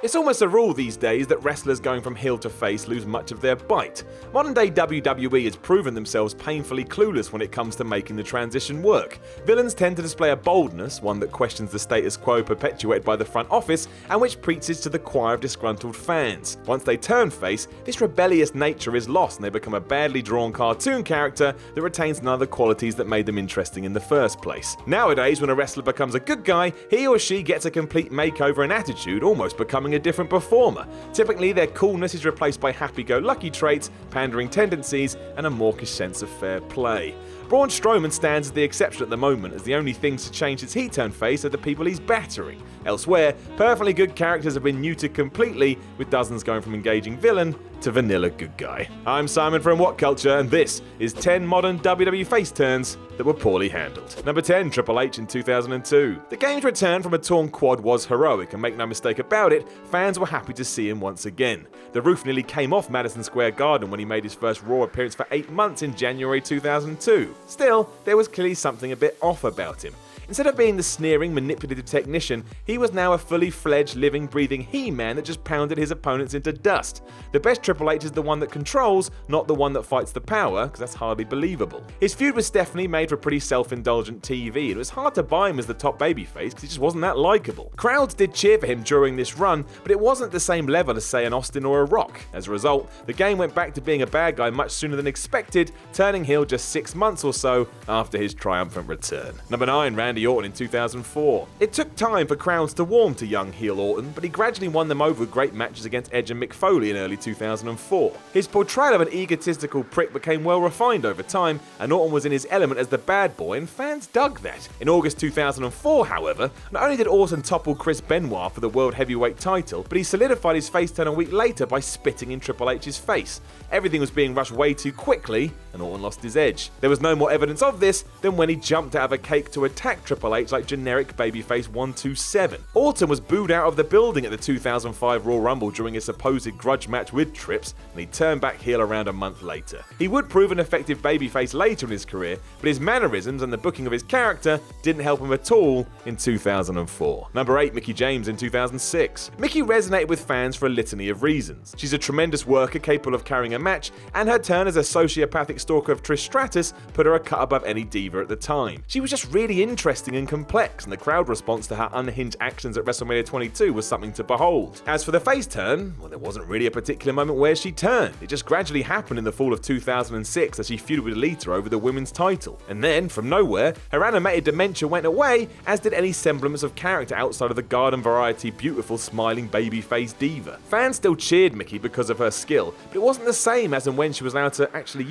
It's almost a rule these days that wrestlers going from heel to face lose much of their bite. Modern day WWE has proven themselves painfully clueless when it comes to making the transition work. Villains tend to display a boldness, one that questions the status quo perpetuated by the front office, and which preaches to the choir of disgruntled fans. Once they turn face, this rebellious nature is lost and they become a badly drawn cartoon character that retains none of the qualities that made them interesting in the first place. Nowadays, when a wrestler becomes a good guy, he or she gets a complete makeover and attitude, almost becoming a different performer. Typically, their coolness is replaced by happy-go-lucky traits, pandering tendencies, and a mawkish sense of fair play. Braun Strowman stands as the exception at the moment, as the only things to change since he turned face are the people he's battering. Elsewhere, perfectly good characters have been neutered completely, with dozens going from engaging villain to vanilla good guy. I'm Simon from What Culture, and this is 10 modern WWE face turns that were poorly handled. Number 10, Triple H in 2002. The Game's return from a torn quad was heroic, and make no mistake about it, fans were happy to see him once again. The roof nearly came off Madison Square Garden when he made his first Raw appearance for 8 months in January 2002. Still, there was clearly something a bit off about him. Instead of being the sneering, manipulative technician, he was now a fully fledged, living, breathing He-Man that just pounded his opponents into dust. The best Triple H is the one that controls, not the one that fights the power, because that's hardly believable. His feud with Stephanie made for pretty self-indulgent TV, and it was hard to buy him as the top babyface because he just wasn't that likable. Crowds did cheer for him during this run, but it wasn't the same level as, say, an Austin or a Rock. As a result, the Game went back to being a bad guy much sooner than expected, turning heel just 6 months or so after his triumphant return. Number 9, Randy Orton in 2004. It took time for crowds to warm to young heel Orton, but he gradually won them over with great matches against Edge and Mick Foley in early 2004. His portrayal of an egotistical prick became well refined over time, and Orton was in his element as the bad boy, and fans dug that. In August 2004, however, not only did Orton topple Chris Benoit for the World Heavyweight title, but he solidified his face turn a week later by spitting in Triple H's face. Everything was being rushed way too quickly, and Orton lost his edge. There was no more evidence of this than when he jumped out of a cake to attack Triple H like generic babyface 127. Orton was booed out of the building at the 2005 Royal Rumble during a supposed grudge match with Trips, and he turned back heel around a month later. He would prove an effective babyface later in his career, but his mannerisms and the booking of his character didn't help him at all in 2004. Number 8, Mickie James in 2006. Mickie resonated with fans for a litany of reasons. She's a tremendous worker capable of carrying a match, and her turn as a sociopathic stalker of Trish Stratus put her a cut above any diva at the time. She was just really interesting and complex, and the crowd response to her unhinged actions at WrestleMania 22 was something to behold. As for the face turn, well, there wasn't really a particular moment where she turned. It just gradually happened in the fall of 2006 as she feuded with Lita over the women's title. And then, from nowhere, her animated dementia went away, as did any semblance of character outside of the garden variety beautiful smiling babyface diva. Fans still cheered Mickie because of her skill, but it wasn't the same as and when she was allowed to actually,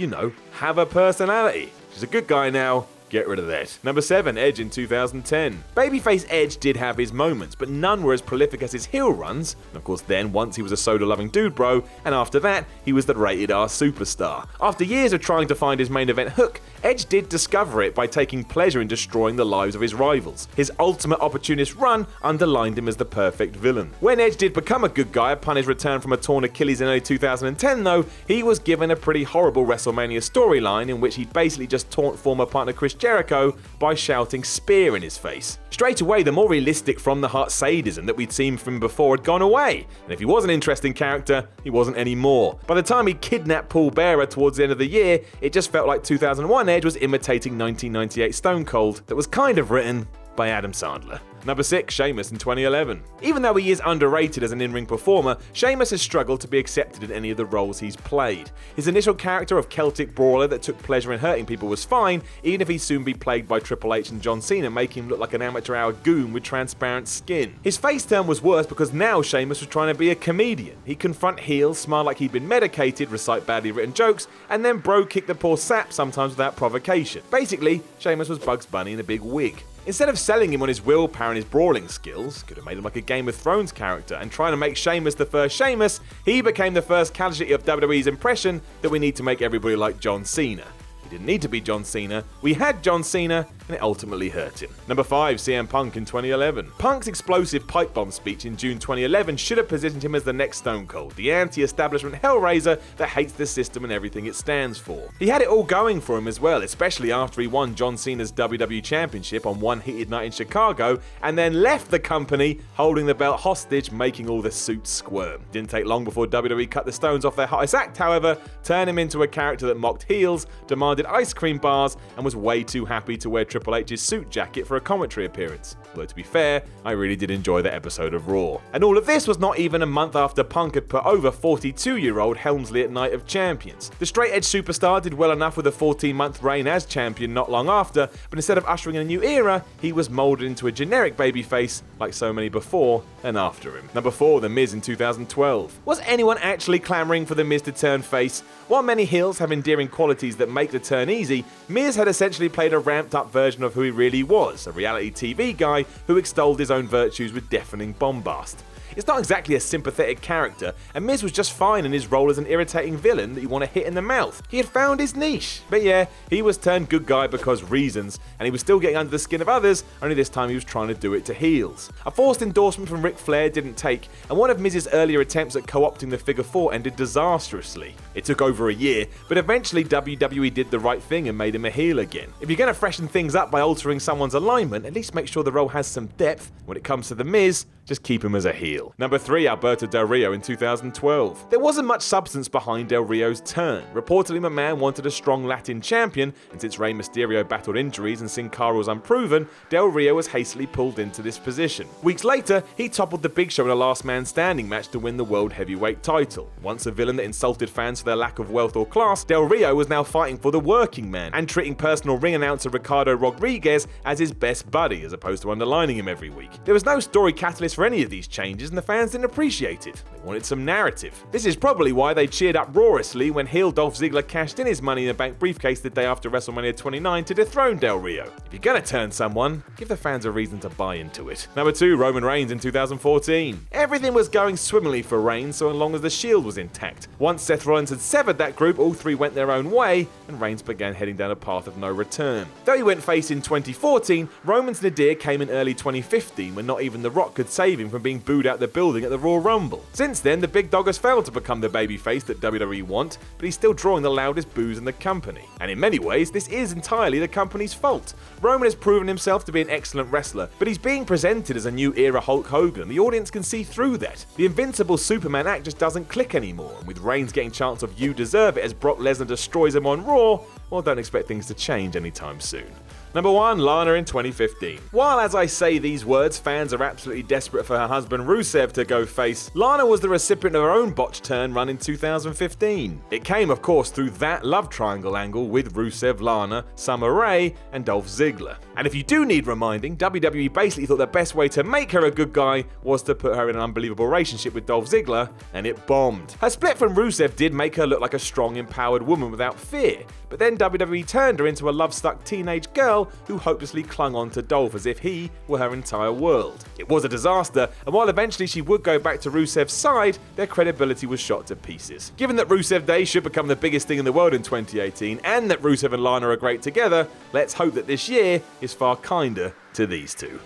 have a personality. She's a good guy now. Get rid of that. Number 7, Edge in 2010. Babyface Edge did have his moments, but none were as prolific as his heel runs. And of course then, once he was a soda-loving dude bro, and after that, he was the rated R superstar. After years of trying to find his main event hook, Edge did discover it by taking pleasure in destroying the lives of his rivals. His ultimate opportunist run underlined him as the perfect villain. When Edge did become a good guy upon his return from a torn Achilles in early 2010 though, he was given a pretty horrible WrestleMania storyline in which he basically just taunt former partner Chris Jericho by shouting spear in his face. Straight away, the more realistic from-the-heart sadism that we'd seen from him before had gone away, and if he was an interesting character, he wasn't anymore. By the time he kidnapped Paul Bearer towards the end of the year, it just felt like 2001 Edge was imitating 1998 Stone Cold that was kind of written by Adam Sandler. Number 6, Sheamus in 2011. Even though he is underrated as an in-ring performer, Sheamus has struggled to be accepted in any of the roles he's played. His initial character of Celtic brawler that took pleasure in hurting people was fine, even if he'd soon be plagued by Triple H and John Cena, making him look like an amateur hour goon with transparent skin. His face turn was worse because now Sheamus was trying to be a comedian. He'd confront heels, smile like he'd been medicated, recite badly written jokes, and then bro-kick the poor sap sometimes without provocation. Basically, Sheamus was Bugs Bunny in a big wig. Instead of selling him on his willpower and his brawling skills, could have made him like a Game of Thrones character, and trying to make Sheamus the first Sheamus, he became the first casualty of WWE's impression that we need to make everybody like John Cena. He didn't need to be John Cena, we had John Cena, and it ultimately hurt him. Number 5, CM Punk in 2011. Punk's explosive pipe bomb speech in June 2011 should have positioned him as the next Stone Cold, the anti-establishment hellraiser that hates the system and everything it stands for. He had it all going for him as well, especially after he won John Cena's WWE Championship on one heated night in Chicago, and then left the company holding the belt hostage, making all the suits squirm. Didn't take long before WWE cut the Stones off their hottest act, however, turned him into a character that mocked heels, demanded ice cream bars, and was way too happy to wear Triple H's suit jacket for a commentary appearance. Although to be fair, I really did enjoy that episode of Raw. And all of this was not even a month after Punk had put over 42-year-old Helmsley at Night of Champions. The straight-edge superstar did well enough with a 14-month reign as champion not long after, but instead of ushering in a new era, he was moulded into a generic babyface like so many before and after him. Number 4, The Miz in 2012. Was anyone actually clamouring for The Miz to turn face? While many heels have endearing qualities that make the turn easy, Miz had essentially played a ramped-up version of who he really was, a reality TV guy who extolled his own virtues with deafening bombast. It's not exactly a sympathetic character, and Miz was just fine in his role as an irritating villain that you want to hit in the mouth. He had found his niche. But yeah, he was turned good guy because reasons, and he was still getting under the skin of others, only this time he was trying to do it to heels. A forced endorsement from Ric Flair didn't take, and one of Miz's earlier attempts at co-opting the figure 4 ended disastrously. It took over a year, but eventually WWE did the right thing and made him a heel again. If you're going to freshen things up by altering someone's alignment, at least make sure the role has some depth. When it comes to The Miz, just keep him as a heel. Number 3, Alberto Del Rio in 2012. There wasn't much substance behind Del Rio's turn. Reportedly, McMahon wanted a strong Latin champion, and since Rey Mysterio battled injuries and Sin Cara was unproven, Del Rio was hastily pulled into this position. Weeks later, he toppled the Big Show in a last man standing match to win the World Heavyweight title. Once a villain that insulted fans for their lack of wealth or class, Del Rio was now fighting for the working man, and treating personal ring announcer Ricardo Rodriguez as his best buddy, as opposed to underlining him every week. There was no story catalyst for any of these changes, and the fans didn't appreciate it. They wanted some narrative. This is probably why they cheered uproariously when heel Dolph Ziggler cashed in his Money in the Bank briefcase the day after WrestleMania 29 to dethrone Del Rio. If you're gonna turn someone, give the fans a reason to buy into it. Number 2, Roman Reigns in 2014. Everything was going swimmingly for Reigns so long as the Shield was intact. Once Seth Rollins had severed that group, all three went their own way, and Reigns began heading down a path of no return. Though he went face in 2014, Roman's nadir came in early 2015 when not even The Rock could save him from being booed out the building at the Royal Rumble. Since then, the big dog has failed to become the babyface that WWE want, but he's still drawing the loudest boos in the company. And in many ways, this is entirely the company's fault. Roman has proven himself to be an excellent wrestler, but he's being presented as a new era Hulk Hogan. The audience can see through that. The invincible Superman act just doesn't click anymore, and with Reigns getting chance of "You Deserve It" as Brock Lesnar destroys him on Raw, well, don't expect things to change anytime soon. Number 1, Lana in 2015. While, as I say these words, fans are absolutely desperate for her husband Rusev to go face, Lana was the recipient of her own botched turn run in 2015. It came, of course, through that love triangle angle with Rusev, Lana, Summer Rae, and Dolph Ziggler. And if you do need reminding, WWE basically thought the best way to make her a good guy was to put her in an unbelievable relationship with Dolph Ziggler, and it bombed. Her split from Rusev did make her look like a strong, empowered woman without fear, but then WWE turned her into a love-stuck teenage girl who hopelessly clung on to Dolph as if he were her entire world. It was a disaster, and while eventually she would go back to Rusev's side, their credibility was shot to pieces. Given that Rusev Day should become the biggest thing in the world in 2018, and that Rusev and Lana are great together, let's hope that this year is far kinder to these two.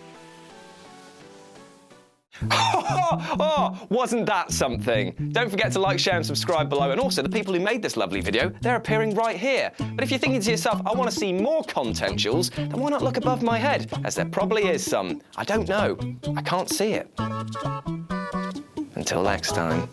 Oh, wasn't that something? Don't forget to like, share and subscribe below, and also the people who made this lovely video, they're appearing right here. But if you're thinking to yourself, I want to see more content, Jules, then why not look above my head, as there probably is some. I don't know. I can't see it. Until next time.